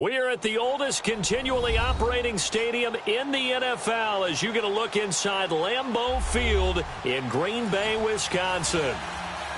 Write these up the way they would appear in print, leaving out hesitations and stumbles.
We are at the oldest continually operating stadium in the NFL as you get a look inside Lambeau Field in Green Bay, Wisconsin.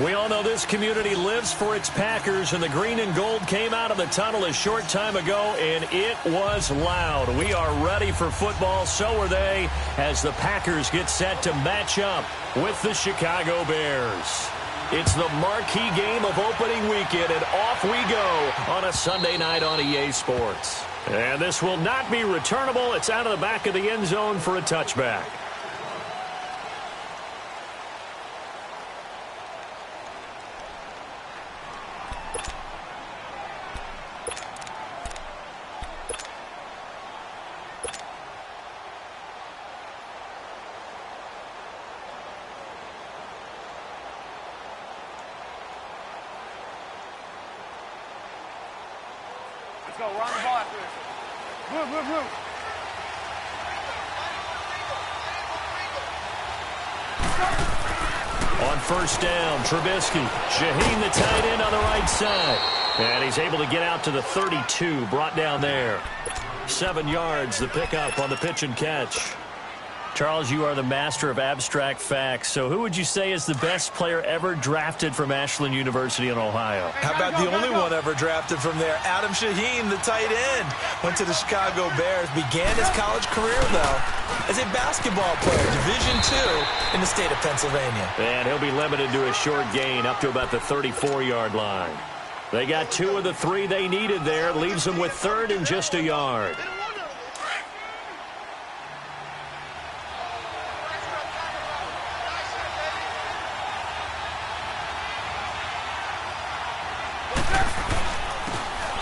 We all know this community lives for its Packers, and the green and gold came out of the tunnel a short time ago, and it was loud. We are ready for football, so are they, as the Packers get set to match up with the Chicago Bears. It's the marquee game of opening weekend, and off we go on a Sunday night on EA Sports. And this will not be returnable. It's out of the back of the end zone for a touchback. Go, we're on the ball after this. Move. On first down, Trubisky. Shaheen, the tight end, on the right side. And he's able to get out to the 32, brought down there. 7 yards, the pickup on the pitch and catch. Charles, you are the master of abstract facts. So who would you say is the best player ever drafted from Ashland University in Ohio? How about the only one ever drafted from there? Adam Shaheen, the tight end. Went to the Chicago Bears. Began his college career, though, as a basketball player, Division II in the state of Pennsylvania. And he'll be limited to a short gain up to about the 34-yard line. They got 2 of the 3 they needed there. Leaves them with 3rd and just a yard.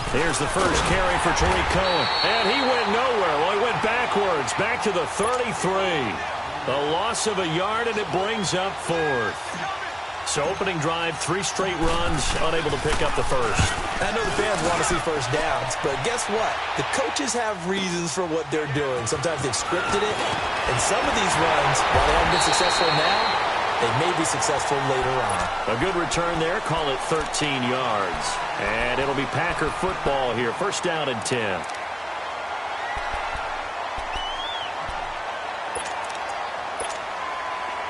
Here's the first carry for Tariq Cohen. And he went nowhere. Well, he went backwards, back to the 33. A loss of a yard, and it brings up 4th. So opening drive, 3 straight runs, unable to pick up the first. I know the fans want to see first downs, but guess what? The coaches have reasons for what they're doing. Sometimes they've scripted it, and some of these runs, while they haven't been successful now, they may be successful later on. A good return there, call it 13 yards. And it'll be Packer football here, first down and 10.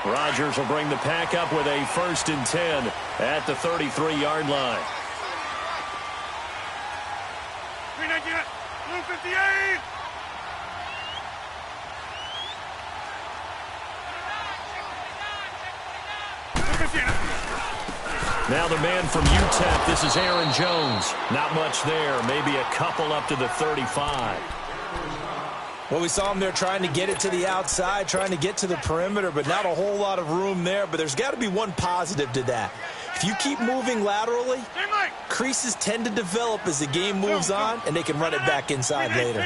Rodgers will bring the pack up with a 1st and 10 at the 33-yard line. 319, blue 58. Now the man from UTEP, this is Aaron Jones. Not much there, maybe a couple up to the 35. Well, we saw him there trying to get it to the outside, trying to get to the perimeter, but not a whole lot of room there. But there's got to be one positive to that. If you keep moving laterally, creases tend to develop as the game moves on, and they can run it back inside later.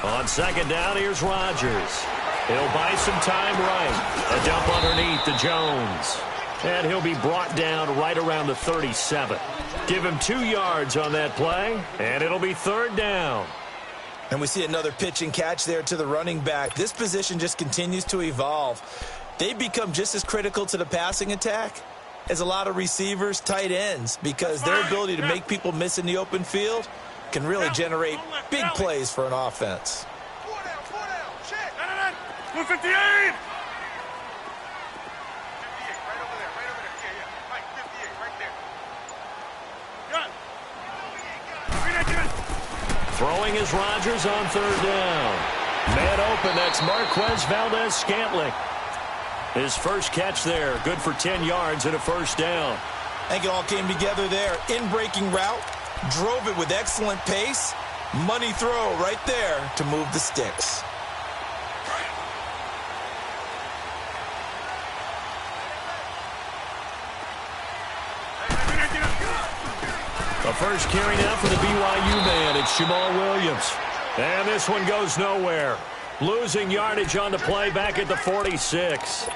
On second down, here's Rodgers. He'll buy some time right. A dump underneath to Jones. And he'll be brought down right around the 37. Give him 2 yards on that play, and it'll be 3rd down. And we see another pitch and catch there to the running back. This position just continues to evolve. They become just as critical to the passing attack as a lot of receivers, tight ends, because their ability to make people miss in the open field can really generate big plays for an offense. 158. Throwing is Rodgers on 3rd down. Man open, that's Marquez Valdez-Scantling. His first catch there, good for 10 yards and a 1st down. I think it all came together there. In-breaking route, drove it with excellent pace. Money throw right there to move the sticks. The first carry now for the BYU man. It's Jamal Williams. And this one goes nowhere. Losing yardage on the play back at the 46.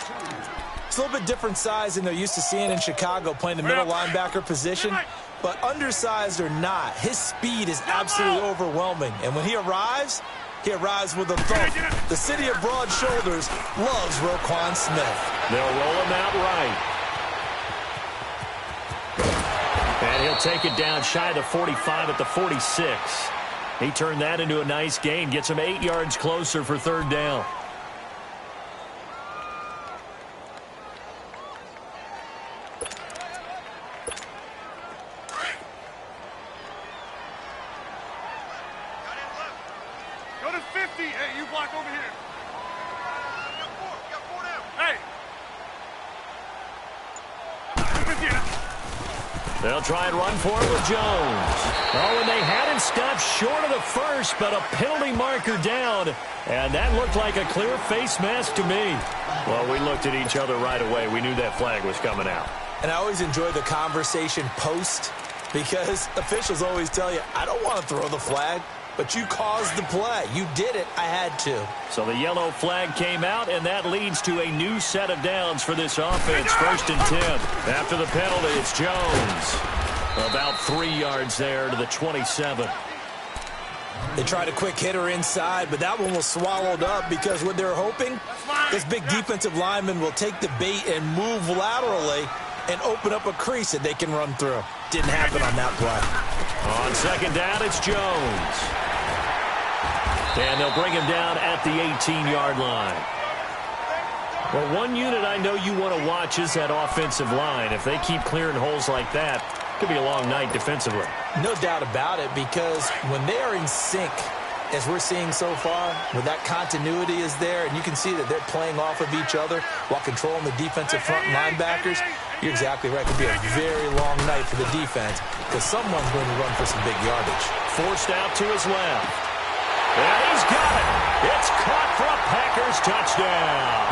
It's a little bit different size than they're used to seeing in Chicago, playing the middle linebacker position. But undersized or not, his speed is absolutely overwhelming. And when he arrives with a thump. The city of broad shoulders loves Roquan Smith. They'll roll him out right. They'll take it down shy of the 45 at the 46. He turned that into a nice gain. Gets him 8 yards closer for third down. Go to 50. Hey, you block over here. Got four down. Hey. They'll try and run for it with Jones. Oh, and they had him stopped short of the first, but a penalty marker down. And that looked like a clear face mask to me. Well, we looked at each other right away. We knew that flag was coming out. And I always enjoy the conversation post because officials always tell you, I don't want to throw the flag, but you caused the play. You did it. I had to. So the yellow flag came out, and that leads to a new set of downs for this offense. 1st and 10. After the penalty, it's Jones. About 3 yards there to the 27. They tried a quick hitter inside, but that one was swallowed up because what they're hoping, this big defensive lineman will take the bait and move laterally and open up a crease that they can run through. Didn't happen on that play. On 2nd down, it's Jones. And they'll bring him down at the 18-yard line. Well, one unit I know you want to watch is that offensive line. If they keep clearing holes like that, it could be a long night defensively. No doubt about it, because when they are in sync, as we're seeing so far, where that continuity is there, and you can see that they're playing off of each other while controlling the defensive front linebackers, you're exactly right. It could be a very long night for the defense because someone's going to run for some big yardage. Forced out to his left. And he's got it. It's caught for a Packers touchdown.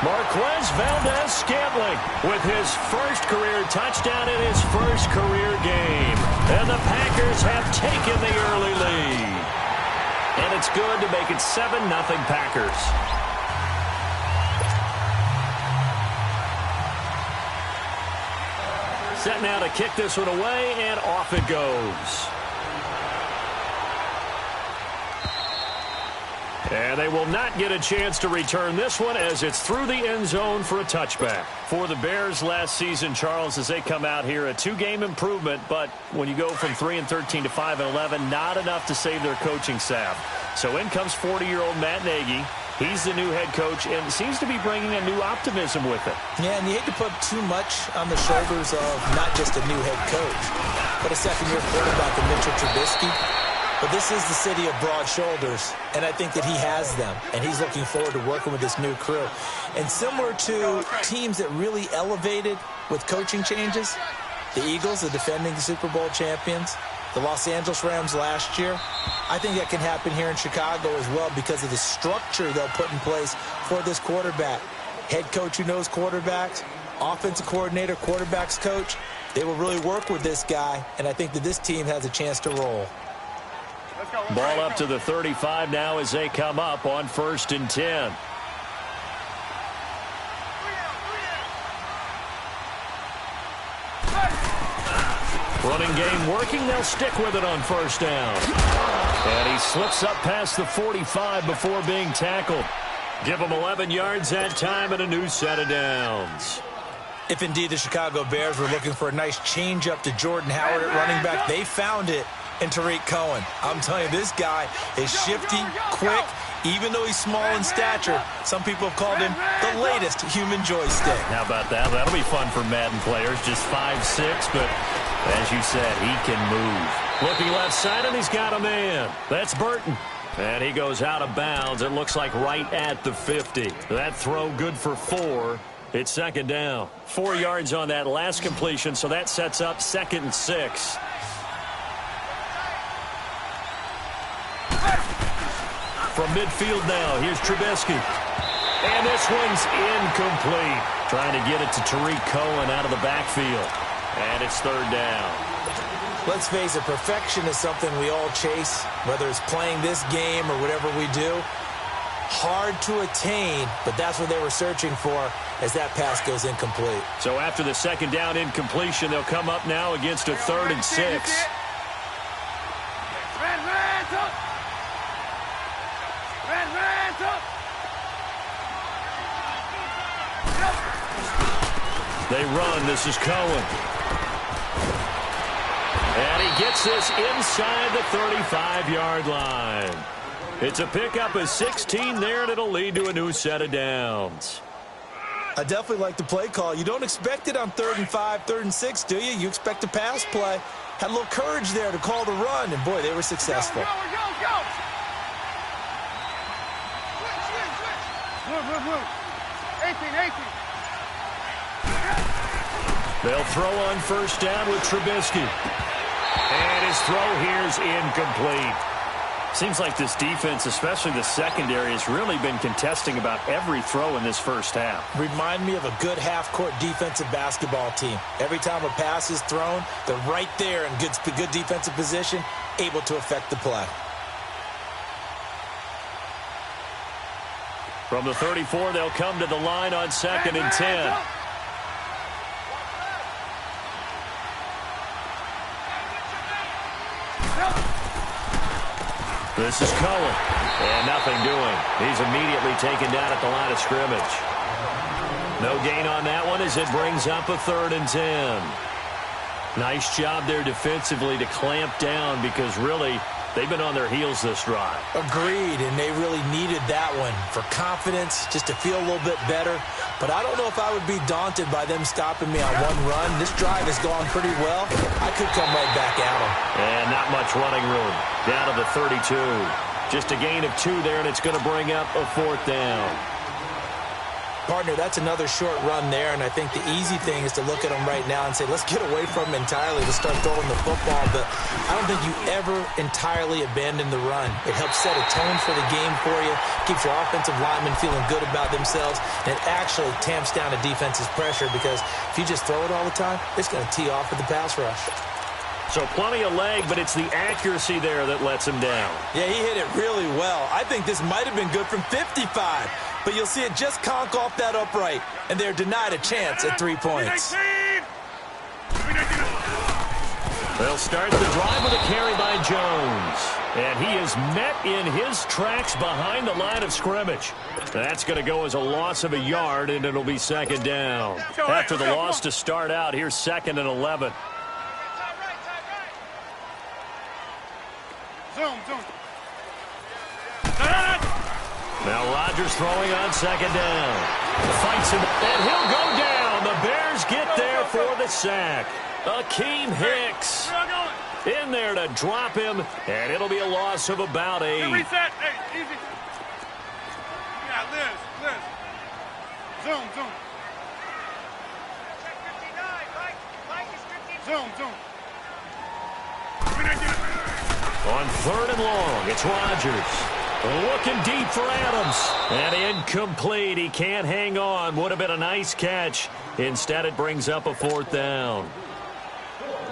Marquez Valdez-Scantling with his first career touchdown in his first career game. And the Packers have taken the early lead. And it's good to make it 7-0 Packers. Set now to kick this one away, and off it goes. And they will not get a chance to return this one as it's through the end zone for a touchback. For the Bears last season, Charles, as they come out here, a 2-game improvement, but when you go from 3-13 to 5-11, not enough to save their coaching staff. So in comes 40-year-old Matt Nagy. He's the new head coach and seems to be bringing a new optimism with it. Yeah, and you hate to put too much on the shoulders of not just a new head coach, but a second-year quarterback in Mitchell Trubisky. But this is the city of broad shoulders, and I think that he has them, and he's looking forward to working with this new crew. And similar to teams that really elevated with coaching changes, the Eagles, the defending Super Bowl champions, the Los Angeles Rams last year, I think that can happen here in Chicago as well because of the structure they'll put in place for this quarterback. Head coach who knows quarterbacks, offensive coordinator, quarterbacks coach, they will really work with this guy, and I think that this team has a chance to roll. Ball up to the 35 now as they come up on 1st and 10. Running game working. They'll stick with it on 1st down. And he slips up past the 45 before being tackled. Give him 11 yards that time and a new set of downs. If indeed the Chicago Bears were looking for a nice change-up to Jordan Howard at running back, they found it in Tariq Cohen. I'm telling you, this guy is shifty, quick, even though he's small in stature. Some people have called him the latest human joystick. How about that? That'll be fun for Madden players. Just 5'6", but as you said, he can move. Looking left side, and he's got a man. That's Burton. And he goes out of bounds. It looks like right at the 50. That throw good for 4. It's 2nd down. 4 yards on that last completion, so that sets up 2nd and 6. From midfield now, here's Trubisky. And this one's incomplete. Trying to get it to Tariq Cohen out of the backfield. And it's 3rd down. Let's face it, perfection is something we all chase, whether it's playing this game or whatever we do. Hard to attain, but that's what they were searching for as that pass goes incomplete. So after the 2nd down incompletion, they'll come up now against a 3rd and 6. They run. This is Cohen. And he gets this inside the 35-yard line. It's a pickup of 16 there, and it'll lead to a new set of downs. I definitely like the play call. You don't expect it on 3rd and 5, 3rd and 6, do you? You expect a pass play. Had a little courage there to call the run, and boy, they were successful. Go. Move. 18. They'll throw on first down with Trubisky. And his throw here is incomplete. Seems like this defense, especially the secondary, has really been contesting about every throw in this first half. Remind me of a good half-court defensive basketball team. Every time a pass is thrown, they're right there in good defensive position, able to affect the play. From the 34, they'll come to the line on 2nd and 10. This is Cohen. And nothing doing. He's immediately taken down at the line of scrimmage. No gain on that one as it brings up a 3rd and 10. Nice job there defensively to clamp down because really they've been on their heels this drive. Agreed, and they really needed that one for confidence, just to feel a little bit better. But I don't know if I would be daunted by them stopping me on one run. This drive has gone pretty well. I could come right back at them. And not much running room. Down to the 32. Just a gain of 2 there, and it's going to bring up a 4th down. Partner, that's another short run there, and I think the easy thing is to look at them right now and say, let's get away from them entirely. Let's start throwing the football, but I don't think you ever entirely abandon the run. It helps set a tone for the game for you, keeps your offensive linemen feeling good about themselves, and it actually tamps down a defense's pressure because if you just throw it all the time, it's going to tee off with the pass rush. So plenty of leg, but it's the accuracy there that lets him down. Yeah, he hit it really well. I think this might have been good from 55. But you'll see it just conk off that upright, and they're denied a chance at 3 points. They'll start the drive with a carry by Jones. And he is met in his tracks behind the line of scrimmage. That's going to go as a loss of a yard, and it'll be 2nd down. After the loss to start out, here's 2nd and 11. Zoom. Now Rodgers throwing on 2nd down. Fights him, and he'll go down. The Bears get there for the sack. Akeem Hicks in there to drop him, and it'll be a loss of about 8. Reset. Hey, easy. Yeah, Liz. Zoom. Zoom. On 3rd and long, it's Rodgers. Looking deep for Adams. And incomplete. He can't hang on. Would have been a nice catch. Instead, it brings up a 4th down.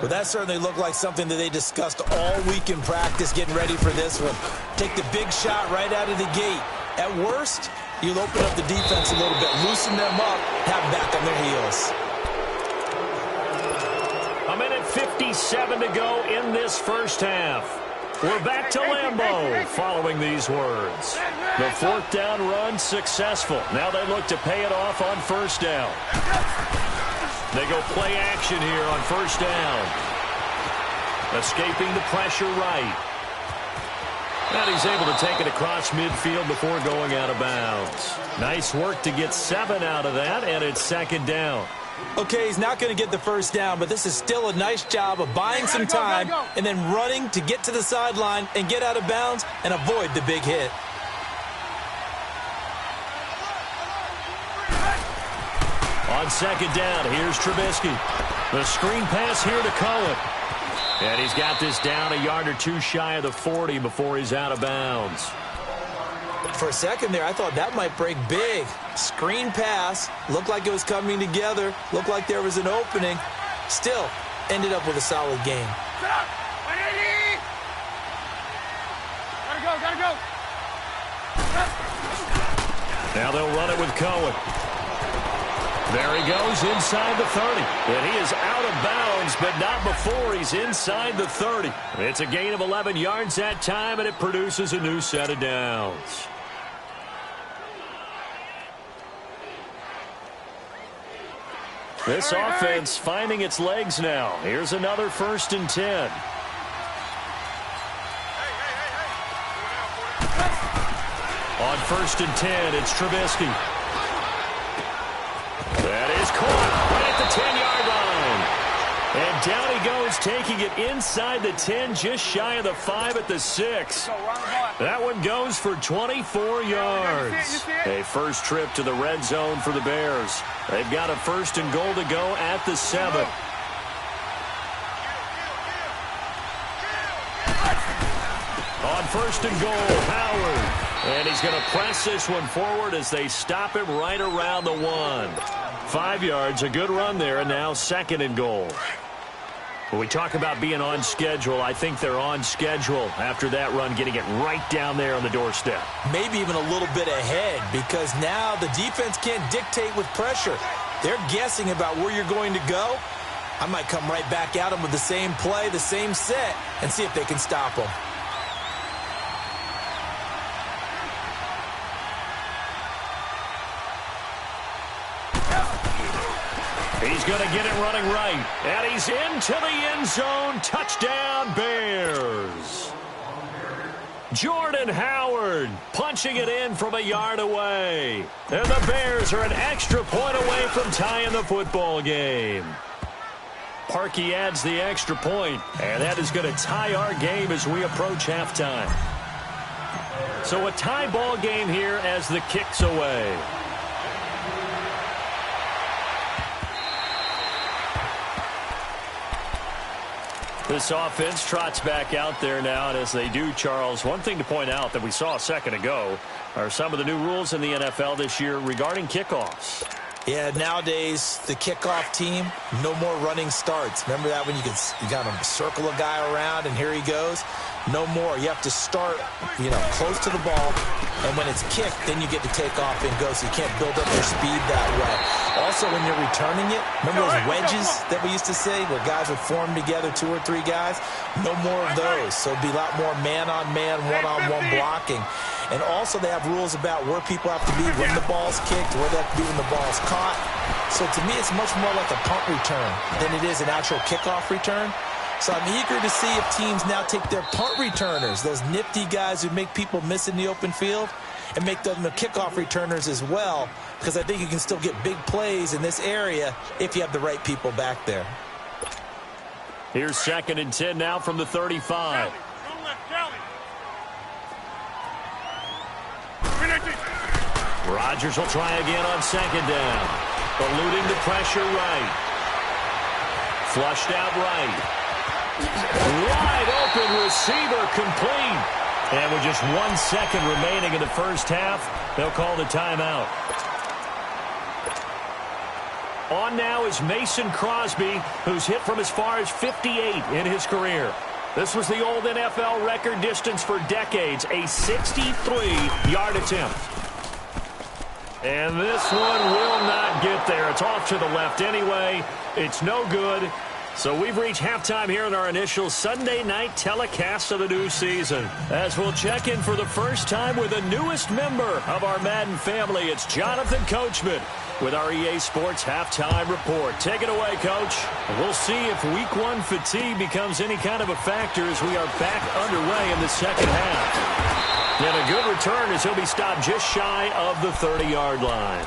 Well, that certainly looked like something that they discussed all week in practice, getting ready for this one. Take the big shot right out of the gate. At worst, you'll open up the defense a little bit, loosen them up, have them back on their heels. A minute 57 to go in this first half. We're back to Lambeau following these words. The 4th down run successful. Now they look to pay it off on 1st down. They go play action here on 1st down. Escaping the pressure right. And he's able to take it across midfield before going out of bounds. Nice work to get 7 out of that, and it's 2nd down. Okay, he's not going to get the 1st down, but this is still a nice job of buying some time and then running to get to the sideline and get out of bounds and avoid the big hit. On 2nd down, here's Trubisky. The screen pass here to Cohen. And he's got this down a yard or 2 shy of the 40 before he's out of bounds. For a second there, I thought that might break big. Screen pass, looked like it was coming together, looked like there was an opening. Still, ended up with a solid game. Gotta go. Now they'll run it with Cohen. There he goes inside the 30. And he is out of bounds, but not before he's inside the 30. It's a gain of 11 yards that time, and it produces a new set of downs. This offense finding its legs now. Here's another 1st and 10. On 1st and 10, it's Trubisky. That is caught right at the 10-yard line. And down he goes, taking it inside the 10, just shy of the 5 at the 6. That one goes for 24 yards. A first trip to the red zone for the Bears. They've got a 1st and goal to go at the 7. On 1st and goal, Howard. And he's going to press this one forward as they stop him right around the 1. 5 yards, a good run there, and now 2nd and goal. When we talk about being on schedule, I think they're on schedule after that run, getting it right down there on the doorstep. Maybe even a little bit ahead, because now the defense can't dictate with pressure. They're guessing about where you're going to go. I might come right back at them with the same play, the same set, and see if they can stop them. He's going to get it running right. And he's into the end zone. Touchdown, Bears. Jordan Howard punching it in from a yard away. And the Bears are an extra point away from tying the football game. Parkey adds the extra point, and that is going to tie our game as we approach halftime. So a tie ball game here as the kick's away. This offense trots back out there now, and as they do, Charles, one thing to point out that we saw a second ago are some of the new rules in the NFL this year regarding kickoffs. Yeah, nowadays, the kickoff team, no more running starts. Remember that when you got to circle a guy around, and here he goes? No more. You have to start, close to the ball, and when it's kicked, then you get to take off and go, so you can't build up your speed that way. Also, when you're returning it, remember those wedges that we used to say where guys would form together, 2 or 3 guys? No more of those. So it'd be a lot more man-on-man, one-on-one blocking. And also they have rules about where people have to be when the ball's kicked, where they have to be when the ball's caught. So to me, it's much more like a punt return than it is an actual kickoff return. So I'm eager to see if teams now take their punt returners, those nifty guys who make people miss in the open field, and make them the kickoff returners as well, because I think you can still get big plays in this area if you have the right people back there. Here's 2nd and 10 now from the 35. Rodgers will try again on 2nd down. Eluding the pressure right. Flushed out right. Wide open receiver complete. And with just 1 second remaining in the first half, they'll call the timeout. On now is Mason Crosby, who's hit from as far as 58 in his career. This was the old NFL record distance for decades, a 63-yard attempt. And this one will not get there. It's off to the left anyway. It's no good. So we've reached halftime here in our initial Sunday night telecast of the new season. As we'll check in for the first time with the newest member of our Madden family, it's Jonathan Coachman with our EA Sports Halftime Report. Take it away, Coach. We'll see if Week 1 fatigue becomes any kind of a factor as we are back underway in the second half. And a good return as he'll be stopped just shy of the 30-yard line.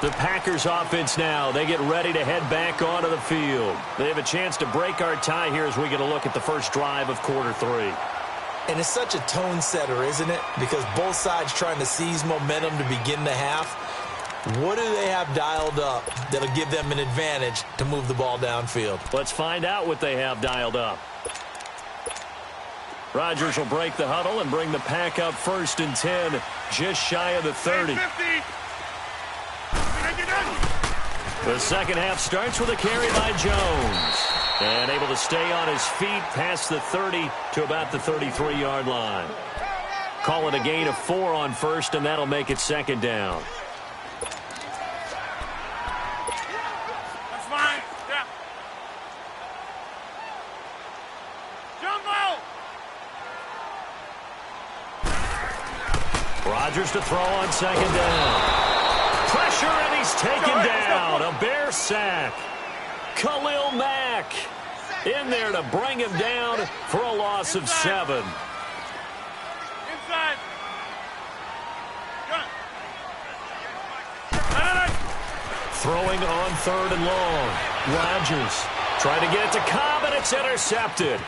The Packers offense now, they get ready to head back onto the field. They have a chance to break our tie here as we get a look at the first drive of quarter 3. And it's such a tone setter, isn't it? Because both sides trying to seize momentum to begin the half. What do they have dialed up that'll give them an advantage to move the ball downfield? Let's find out what they have dialed up. Rodgers will break the huddle and bring the pack up 1st and 10, just shy of the 30. The second half starts with a carry by Jones. And able to stay on his feet past the 30 to about the 33-yard line. Call it a gain of 4 on 1st, and that'll make it 2nd down. That's fine. Yeah. Jumbo! Rodgers to throw on 2nd down. Pressure, and he's taken down. A Bear sack. Khalil Mack in there to bring him down for a loss of 7. Inside. Throwing on 3rd and long. Rodgers trying to get it to Cobb, and it's intercepted.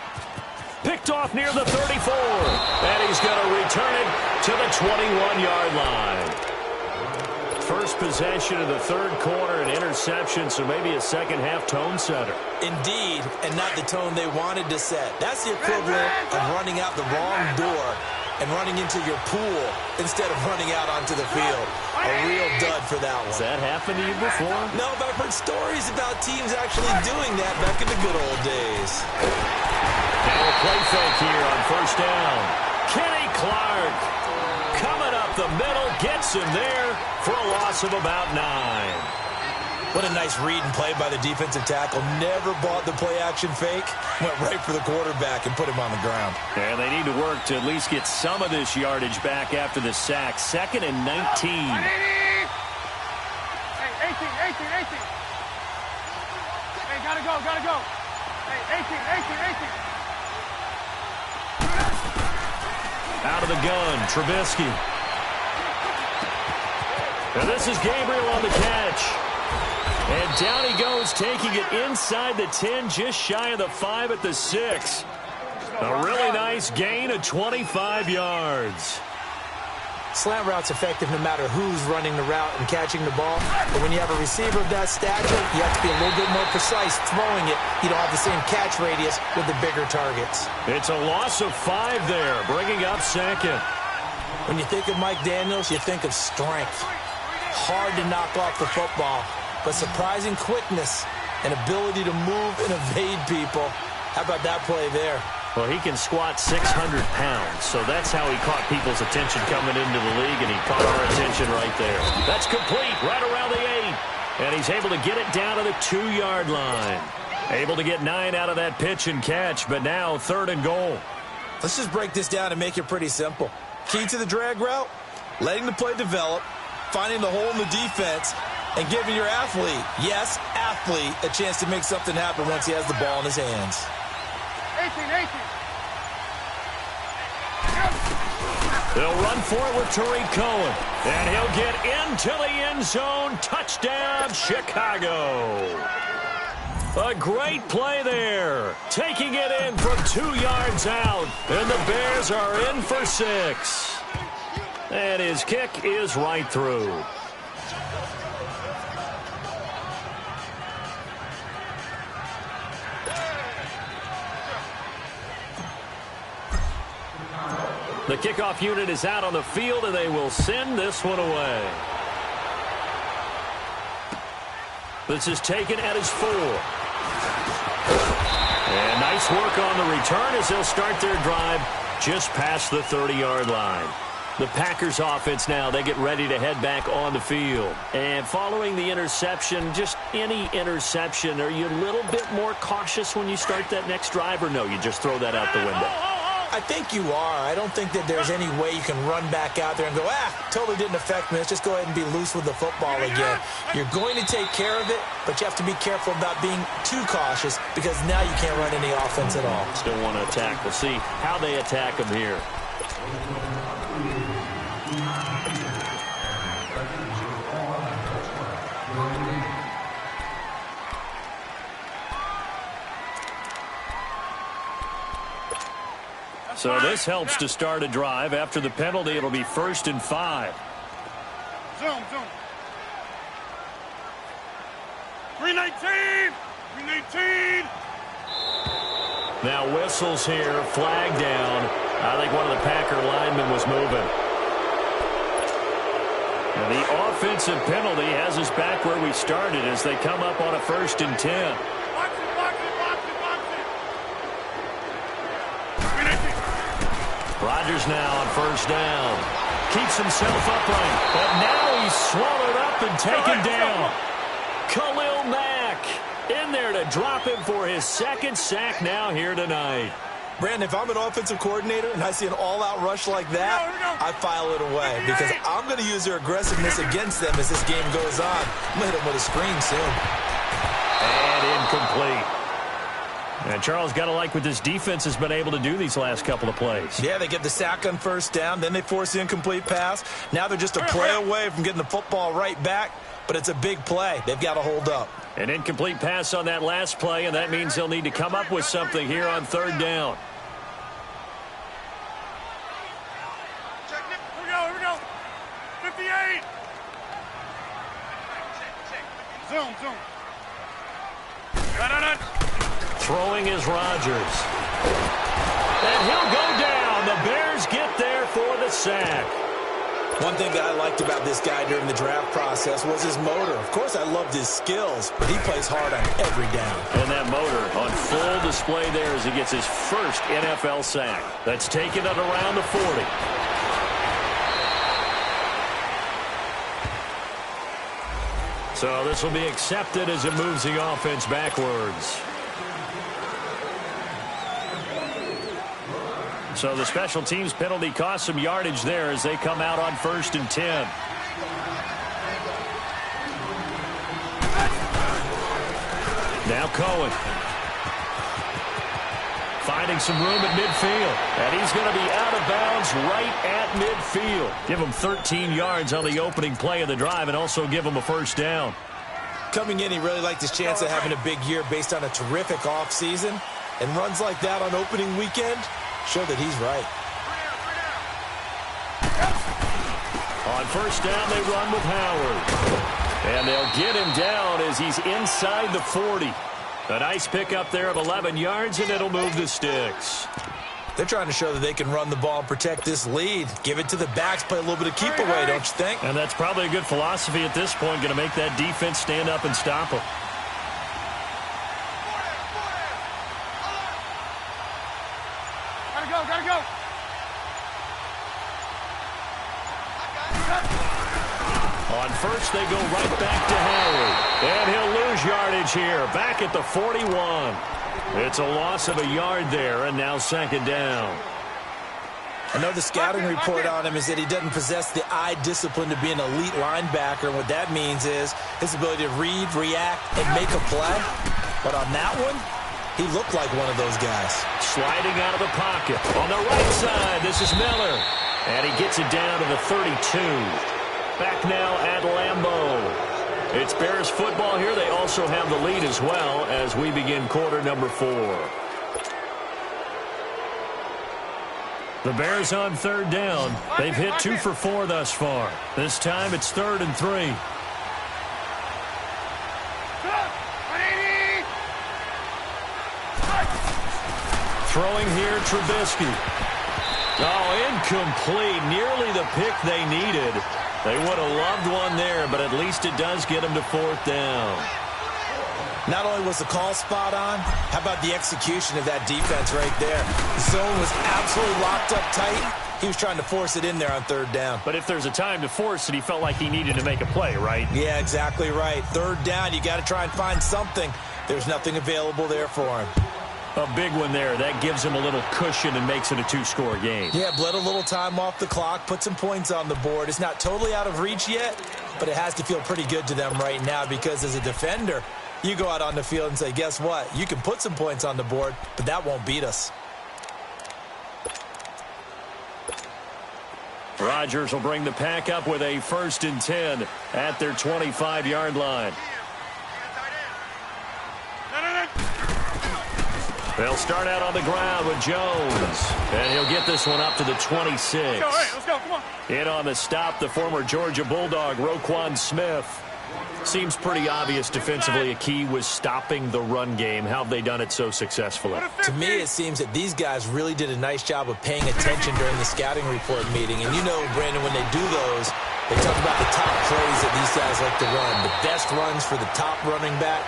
Picked off near the 34. And he's going to return it to the 21-yard line. First possession of the 3rd quarter, an interception, so maybe a second-half tone setter. Indeed, and not the tone they wanted to set. That's the equivalent of running out the wrong door and running into your pool instead of running out onto the field. A real dud for that one. Has that happened to you before? No, but I've heard stories about teams actually doing that back in the good old days. Now a play fake here on 1st down. Kenny Clark coming up the middle, gets him there for a loss of about 9. What a nice read and play by the defensive tackle. Never bought the play-action fake. Went right for the quarterback and put him on the ground. And they need to work to at least get some of this yardage back after the sack. 2nd and 19. Hey, 18. Hey, gotta go. Hey, 18. Out of the gun, Trubisky. And this is Gabriel on the catch. And down he goes, taking it inside the 10, just shy of the 5 at the 6. A really nice gain of 25 yards. Slant route's effective no matter who's running the route and catching the ball. But when you have a receiver of that stature, you have to be a little bit more precise throwing it. You don't have the same catch radius with the bigger targets. It's a loss of 5 there, bringing up 2nd. When you think of Mike Daniels, you think of strength. Hard to knock off the football, but surprising quickness and ability to move and evade people. How about that play there? Well, he can squat 600 pounds, so that's how he caught people's attention coming into the league, and he caught our attention right there. That's complete, right around the 8, and he's able to get it down to the 2-yard line. Able to get 9 out of that pitch and catch, but now 3rd and goal. Let's just break this down and make it pretty simple. Key to the drag route, letting the play develop, finding the hole in the defense, and giving your athlete, yes, athlete, a chance to make something happen once he has the ball in his hands. 18. They'll run for it with Tariq Cohen, and he'll get into the end zone. Touchdown, Chicago. A great play there. Taking it in from 2 yards out, and the Bears are in for 6. And his kick is right through. The kickoff unit is out on the field, and they will send this one away. This is taken at his 4. And nice work on the return as they'll start their drive just past the 30-yard line. The Packers offense now, they get ready to head back on the field. And following the interception, just any interception, are you a little bit more cautious when you start that next drive, or no, you just throw that out the window? I think you are. I don't think that there's any way you can run back out there and go, totally didn't affect me. Let's just go ahead and be loose with the football again. You're going to take care of it, but you have to be careful about being too cautious because now you can't run any offense at all. Still want to attack. We'll see how they attack him here. So this helps to start a drive. After the penalty, it'll be 1st and 5. Zoom. 319. Now whistles here, flag down. I think one of the Packer linemen was moving. And the offensive penalty has us back where we started as they come up on a 1st and 10. Rodgers now on 1st down. Keeps himself upright, but now he's swallowed up and taken down. Khalil Mack in there to drop him for his 2nd sack now here tonight. Brandon, if I'm an offensive coordinator and I see an all-out rush like that, I file it away because I'm going to use their aggressiveness against them as this game goes on. I'm going to hit them with a screen soon. And incomplete. And Charles, got to like what this defense has been able to do these last couple of plays. Yeah, they get the sack on first down, then they force the incomplete pass. Now they're just a play away from getting the football right back, but it's a big play. They've got to hold up. An incomplete pass on that last play, and that means they'll need to come up with something here on third down. Here we go. 58. Zoom. Run. Throwing is Rodgers. And he'll go down. The Bears get there for the sack. One thing that I liked about this guy during the draft process was his motor. Of course, I loved his skills, but he plays hard on every down. And that motor on full display there as he gets his first NFL sack. That's taken at around the 40. So this will be accepted as it moves the offense backwards. So the special teams penalty cost some yardage there as they come out on 1st and 10. Now Cohen. Finding some room at midfield. And he's going to be out of bounds right at midfield. Give him 13 yards on the opening play of the drive and also give him a first down. Coming in, he really liked his chance of having a big year based on a terrific offseason. And runs like that on opening weekend show that he's right. On first down, they run with Howard. And they'll get him down as he's inside the 40. A nice pickup there of 11 yards, and it'll move the sticks. They're trying to show that they can run the ball and protect this lead. Give it to the backs, play a little bit of keep away, don't you think? And that's probably a good philosophy at this point, going to make that defense stand up and stop them. Gotta go. On first, they go right back to Howard. And he'll lose yardage here, back at the 41. It's a loss of a yard there, and now second down. I know the scouting report on him is that he doesn't possess the eye discipline to be an elite linebacker, and what that means is his ability to read, react, and make a play. But on that one, he looked like one of those guys. Sliding out of the pocket. On the right side, this is Miller. And he gets it down to the 32. Back now at Lambeau. It's Bears football here. They also have the lead as well as we begin quarter number 4. The Bears on third down. They've hit 2 for 4 thus far. This time it's 3rd and 3. Throwing here, Trubisky. Oh, incomplete. Nearly the pick they needed. They would have loved one there, but at least it does get them to 4th down. Not only was the call spot on, how about the execution of that defense right there? The zone was absolutely locked up tight. He was trying to force it in there on 3rd down. But if there's a time to force it, he felt like he needed to make a play, right? Yeah, exactly right. 3rd down, you got to try and find something. There's nothing available there for him. A big one there. That gives him a little cushion and makes it a 2-score game. Yeah, bled a little time off the clock, put some points on the board. It's not totally out of reach yet, but it has to feel pretty good to them right now because as a defender, you go out on the field and say, guess what? You can put some points on the board, but that won't beat us. Rodgers will bring the pack up with a 1st and 10 at their 25-yard line. They'll start out on the ground with Jones. And he'll get this one up to the 26. Let's go, come on. In on the stop, the former Georgia Bulldog, Roquan Smith. Seems pretty obvious defensively a key was stopping the run game. How have they done it so successfully? To me, it seems that these guys really did a nice job of paying attention during the scouting report meeting. And you know, Brandon, when they do those, they talk about the top plays that these guys like to run. The best runs for the top running back.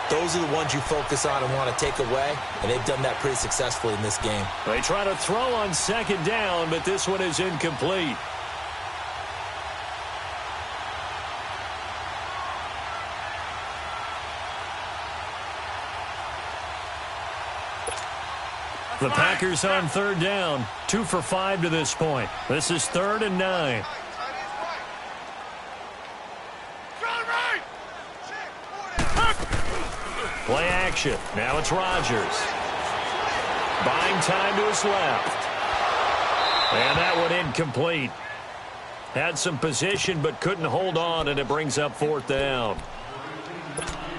Those are the ones you focus on and want to take away, and they've done that pretty successfully in this game. They try to throw on 2nd down, but this one is incomplete. The Packers on 3rd down, 2 for 5 to this point. This is 3rd and 9. Play action. Now it's Rodgers. Buying time to his left. And that one incomplete. Had some position but couldn't hold on, and it brings up 4th down.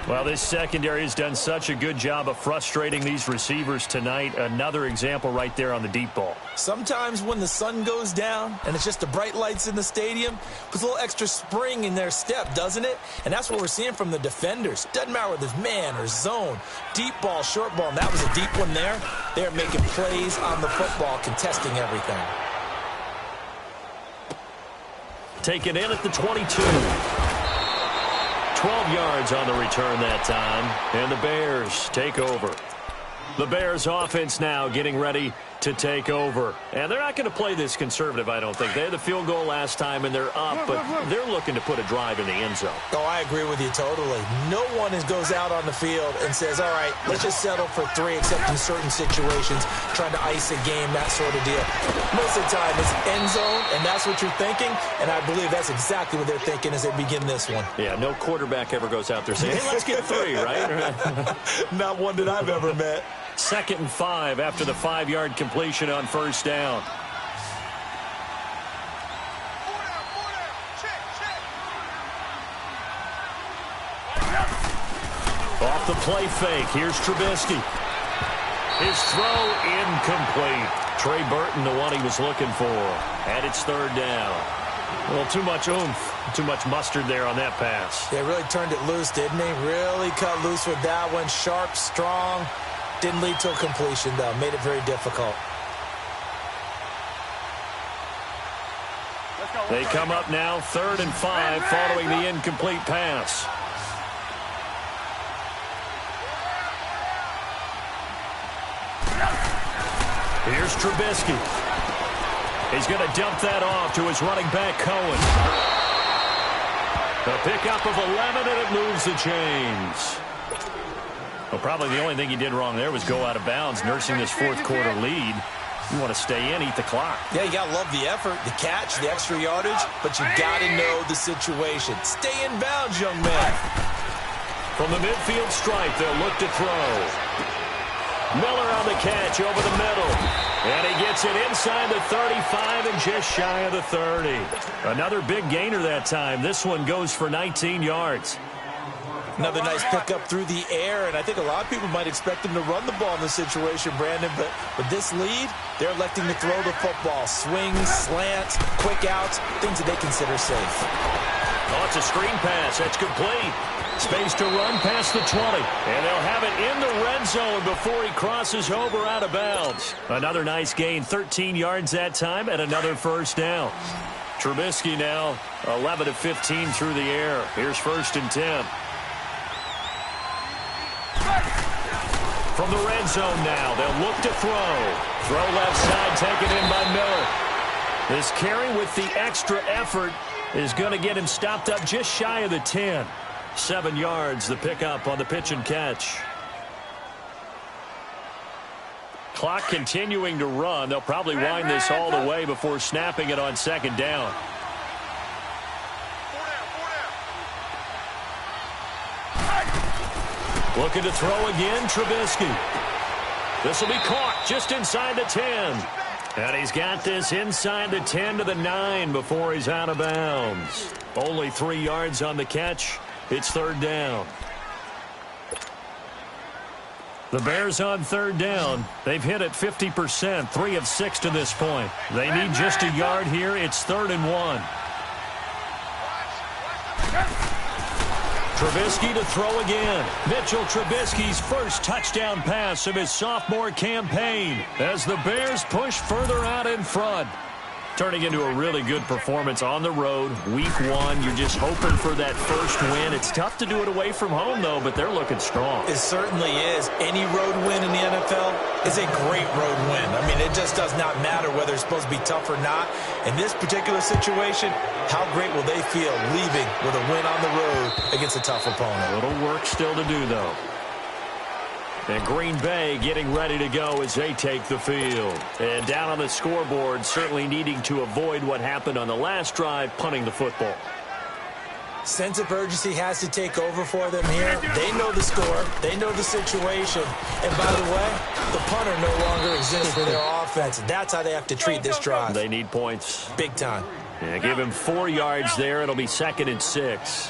Well, this secondary has done such a good job of frustrating these receivers tonight. Another example right there on the deep ball. Sometimes when the sun goes down and it's just the bright lights in the stadium, puts a little extra spring in their step, doesn't it? And that's what we're seeing from the defenders. Doesn't matter whether it's man or zone, deep ball, short ball, and that was a deep one there. They're making plays on the football, contesting everything. Taken in at the 22. 12 yards on the return that time, and the Bears take over. The Bears offense now getting ready to take over. And they're not going to play this conservative, I don't think. They had the field goal last time, and they're up, but they're looking to put a drive in the end zone. Oh, I agree with you totally. No one goes out on the field and says, all right, let's just settle for 3, except in certain situations, trying to ice a game, that sort of deal. Most of the time, it's end zone, and that's what you're thinking, and I believe that's exactly what they're thinking as they begin this one. Yeah, no quarterback ever goes out there saying, hey, let's get 3, right? Not one that I've ever met. 2nd and 5 after the 5-yard completion on 1st down. Off the play fake. Here's Trubisky. His throw incomplete. Trey Burton, the one he was looking for. And it's 3rd down. Well, too much oomph, too much mustard there on that pass. They really turned it loose, didn't they? Really cut loose with that one. Sharp, strong. Didn't lead to a completion, though. Made it very difficult. They come up now, 3rd and 5, following the incomplete pass. Here's Trubisky. He's going to dump that off to his running back, Cohen. A pickup of 11, and it moves the chains. Well, probably the only thing he did wrong there was go out of bounds, nursing this 4th quarter lead. You want to stay in, eat the clock. Yeah, you got to love the effort, the catch, the extra yardage, but you got to know the situation. Stay in bounds, young man. From the midfield stripe, they'll look to throw. Miller on the catch over the middle. And he gets it inside the 35 and just shy of the 30. Another big gainer that time. This one goes for 19 yards. Another nice pickup through the air, and I think a lot of people might expect him to run the ball in this situation, Brandon, but with this lead, they're electing to throw the football. Swings, slants, quick outs, things that they consider safe. Oh, it's a screen pass. That's complete. Space to run past the 20, and they'll have it in the red zone before he crosses over out of bounds. Another nice gain, 13 yards that time, and another 1st down. Trubisky now 11 of 15 through the air. Here's 1st and 10. From the red zone now, they'll look to throw. Throw left side, taken in by Miller. This carry with the extra effort is going to get him stopped up just shy of the 10. 7 yards, the pickup on the pitch and catch. Clock continuing to run. They'll probably wind this all the way before snapping it on 2nd down. Looking to throw again, Trubisky. This will be caught just inside the 10. And he's got this inside the 10 to the 9 before he's out of bounds. Only 3 yards on the catch. It's 3rd down. The Bears on 3rd down. They've hit it 50%, 3 of 6 to this point. They need just a yard here. It's 3rd and 1. Trubisky to throw again. Mitchell Trubisky's first touchdown pass of his sophomore campaign as the Bears push further out in front. Turning into a really good performance on the road. Week 1, you're just hoping for that first win. It's tough to do it away from home, though, but they're looking strong. It certainly is. Any road win in the NFL is a great road win. I mean, it just does not matter whether it's supposed to be tough or not. In this particular situation, how great will they feel leaving with a win on the road against a tough opponent? A little work still to do, though. And Green Bay getting ready to go as they take the field. And down on the scoreboard, certainly needing to avoid what happened on the last drive, punting the football. Sense of urgency has to take over for them here. They know the score. They know the situation. And by the way, the punter no longer exists for their offense. That's how they have to treat this drive. They need points. Big time. Yeah, give him 4 yards there. It'll be 2nd and 6.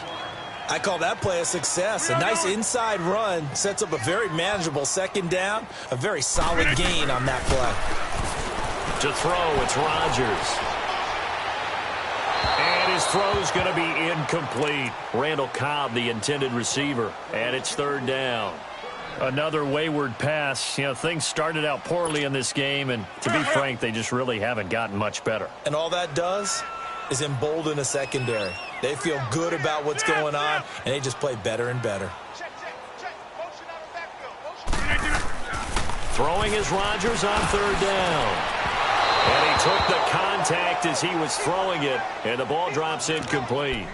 I call that play a success. A nice inside run sets up a very manageable 2nd down. A very solid gain on that play. To throw, it's Rodgers. And his throw's going to be incomplete. Randall Cobb, the intended receiver. And it's 3rd down. Another wayward pass. You know, things started out poorly in this game, and to be frank, they just really haven't gotten much better. And all that does is embolden a secondary. They feel good about what's going on, and they just play better and better. Throwing is Rodgers on 3rd down. And he took the contact as he was throwing it, and the ball drops incomplete.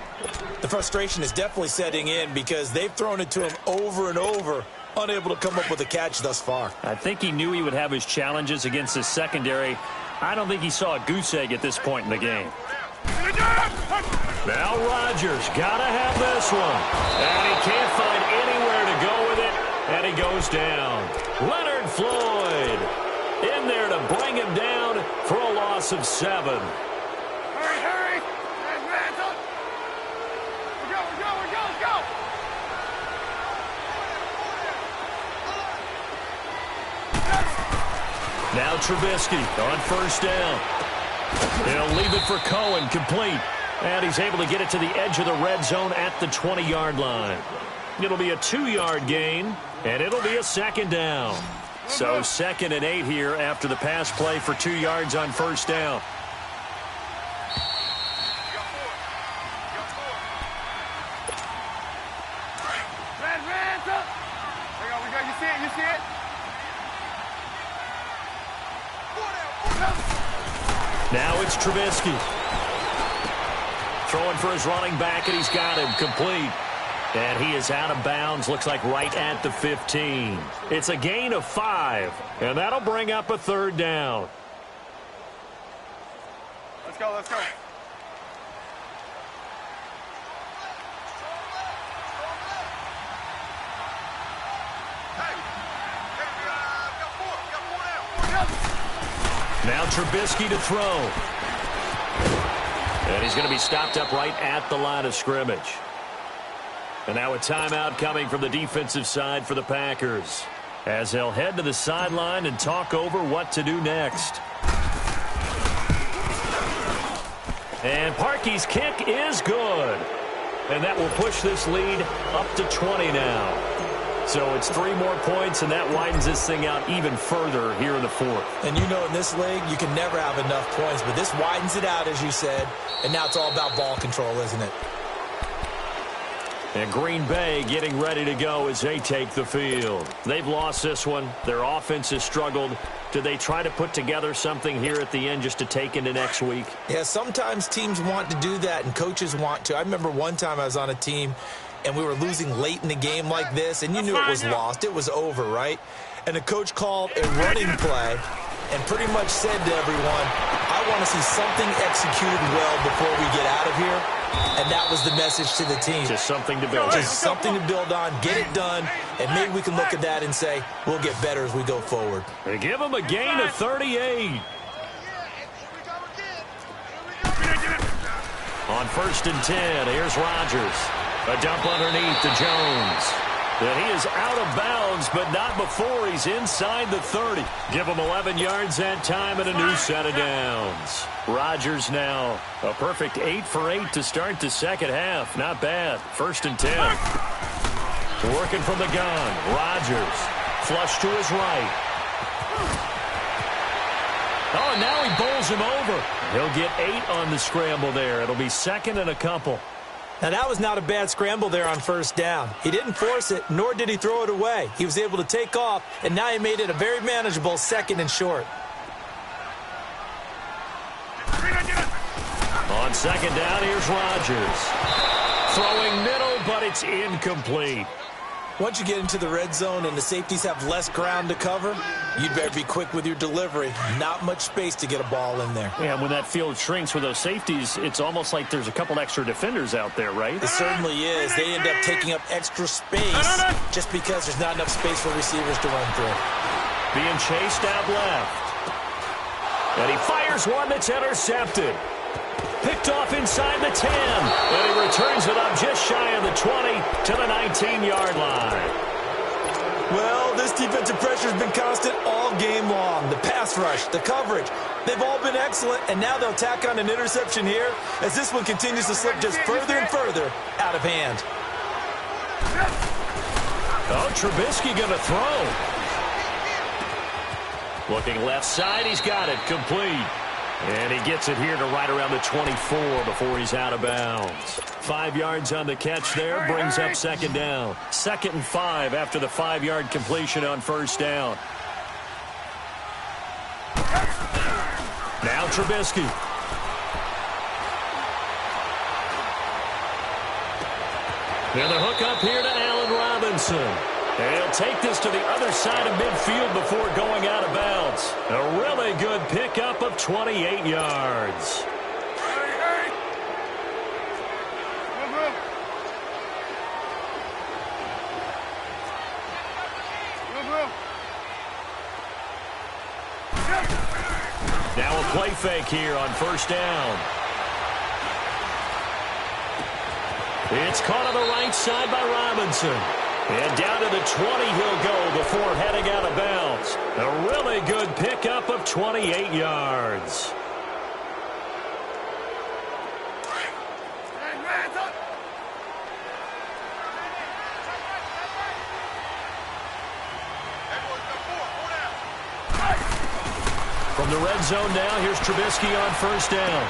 The frustration is definitely setting in because they've thrown it to him over and over, unable to come up with a catch thus far. I think he knew he would have his challenges against his secondary. I don't think he saw a goose egg at this point in the game. Now Rodgers got to have this one. And he can't find anywhere to go with it, and he goes down. Leonard Floyd in there to bring him down for a loss of 7. Hurry, hurry. There's Mantle. Let's go. Now Trubisky on 1st down. He'll leave it for Cohen, complete. And he's able to get it to the edge of the red zone at the 20-yard line. It'll be a 2-yard gain, and it'll be a 2nd down. So 2nd and 8 here after the pass play for 2 yards on 1st down. You see it? Now it's Trubisky. Throwing for his running back, and he's got him complete. And he is out of bounds, looks like right at the 15. It's a gain of 5, and that'll bring up a 3rd down. Let's go. Now Trubisky to throw. And he's going to be stopped up right at the line of scrimmage. And now a timeout coming from the defensive side for the Packers, as they'll head to the sideline and talk over what to do next. And Parkey's kick is good. And that will push this lead up to 20 now. So it's 3 more points, and that widens this thing out even further here in the 4th. And you know in this league, you can never have enough points, but this widens it out, as you said, and now it's all about ball control, isn't it? And Green Bay getting ready to go as they take the field. They've lost this one. Their offense has struggled. Do they try to put together something here at the end just to take into next week? Yeah, sometimes teams want to do that, and coaches want to. I remember one time I was on a team, and we were losing late in the game like this, and you knew it was lost. It was over, right? And the coach called a running play and pretty much said to everyone, I want to see something executed well before we get out of here. And that was the message to the team. Just something to build on. Just something to build on, get it done, and maybe we can look at that and say, we'll get better as we go forward. They give them a gain of 38. On 1st and 10, here's Rodgers. A dump underneath to Jones. And he is out of bounds, but not before he's inside the 30. Give him 11 yards that time and a new set of downs. Rodgers now a perfect 8 for 8 to start the second half. Not bad. 1st and 10. Working from the gun. Rodgers. Flush to his right. Oh, and now he bowls him over. He'll get 8 on the scramble there. It'll be 2nd and a couple. Now, that was not a bad scramble there on 1st down. He didn't force it, nor did he throw it away. He was able to take off, and now he made it a very manageable 2nd and short. On 2nd down, here's Rodgers. Throwing middle, but it's incomplete. Once you get into the red zone and the safeties have less ground to cover, you'd better be quick with your delivery. Not much space to get a ball in there. Yeah, when that field shrinks with those safeties, it's almost like there's a couple extra defenders out there, right? It certainly is. They end up taking up extra space just because there's not enough space for receivers to run through. Being chased out left. And he fires one that's intercepted. Picked off inside the 10. And he returns it up just shy of the 20 to the 19-yard line. Well, this defensive pressure has been constant all game long. The pass rush, the coverage, they've all been excellent, and now they'll tack on an interception here as this one continues to slip just further and further out of hand. Oh, Trubisky going to throw. Looking left side, he's got it, complete. And he gets it here to right around the 24 before he's out of bounds. 5 yards on the catch there, brings up second down. 2nd and 5 after the 5-yard completion on first down. Now Trubisky. And the hook up here to Allen Robinson. And he'll take this to the other side of midfield before going out of bounds. A really good pickup of 28 yards. Now a play fake here on first down. It's caught on the right side by Robinson. And down to the 20 he'll go before heading out of bounds. A really good pickup of 28 yards. From the red zone now, here's Trubisky on first down.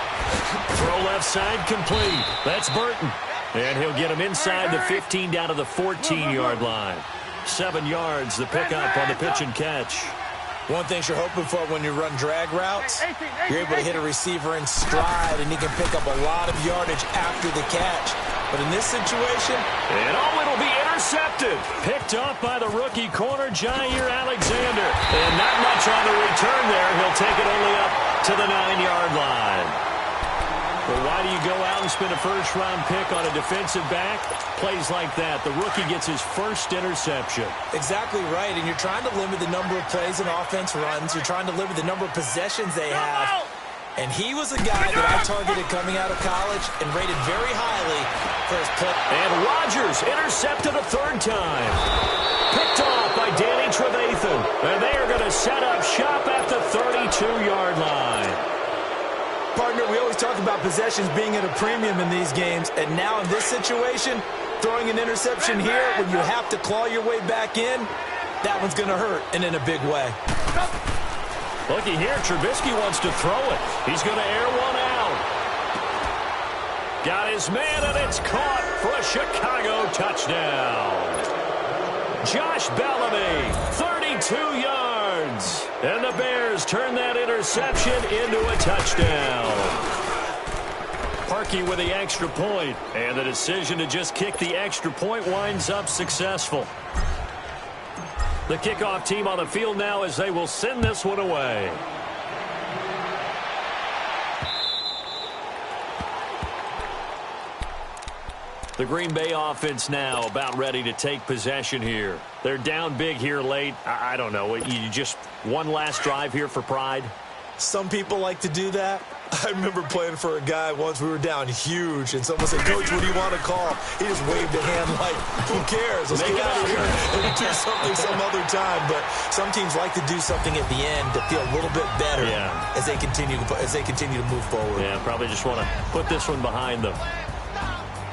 Throw left side complete. That's Burton. And he'll get him inside the 15 down to the 14-yard line. 7 yards, the pickup on the pitch and catch. One thing you're hoping for when you run drag routes, you're able to hit a receiver in stride, and he can pick up a lot of yardage after the catch. But in this situation... And it'll be intercepted. Picked off by the rookie corner, Jair Alexander. And not much on the return there. He'll take it only up to the 9-yard line. But why do you go out and spend a first-round pick on a defensive back? Plays like that. The rookie gets his first interception. Exactly right, and you're trying to limit the number of plays an offense runs. You're trying to limit the number of possessions they have. And he was a guy that I targeted coming out of college and rated very highly for his play. And Rodgers intercepted a third time. Picked off by Danny Trevathan. And they are going to set up shop at the 32-yard line. Partner, we always talk about possessions being at a premium in these games, and now in this situation, throwing an interception here when you have to claw your way back in, that one's going to hurt, and in a big way. Looky here, Trubisky wants to throw it. He's going to air one out. Got his man, and it's caught for a Chicago touchdown. Josh Bellamy, 32 yards. And the Bears turn that interception into a touchdown. Parkey with the extra point. And the decision to just kick the extra point winds up successful. The kickoff team on the field now as they will send this one away. The Green Bay offense now about ready to take possession here. They're down big here late. I don't know. You just one last drive here for pride? Some people like to do that. I remember playing for a guy once. We were down huge, and someone said, "Coach, what do you want to call?" He just waved a hand like, "Who cares? Let's get out of here and do something some other time." But some teams like to do something at the end to feel a little bit better as they continue to move forward. Yeah, probably just want to put this one behind them.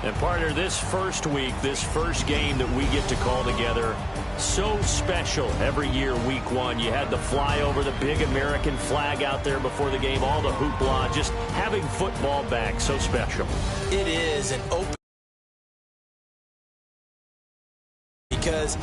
And partner, this first week, this first game that we get to call together, so special every year, week one. You had the fly over the big American flag out there before the game, all the hoopla, just having football back, so special. It is an open, because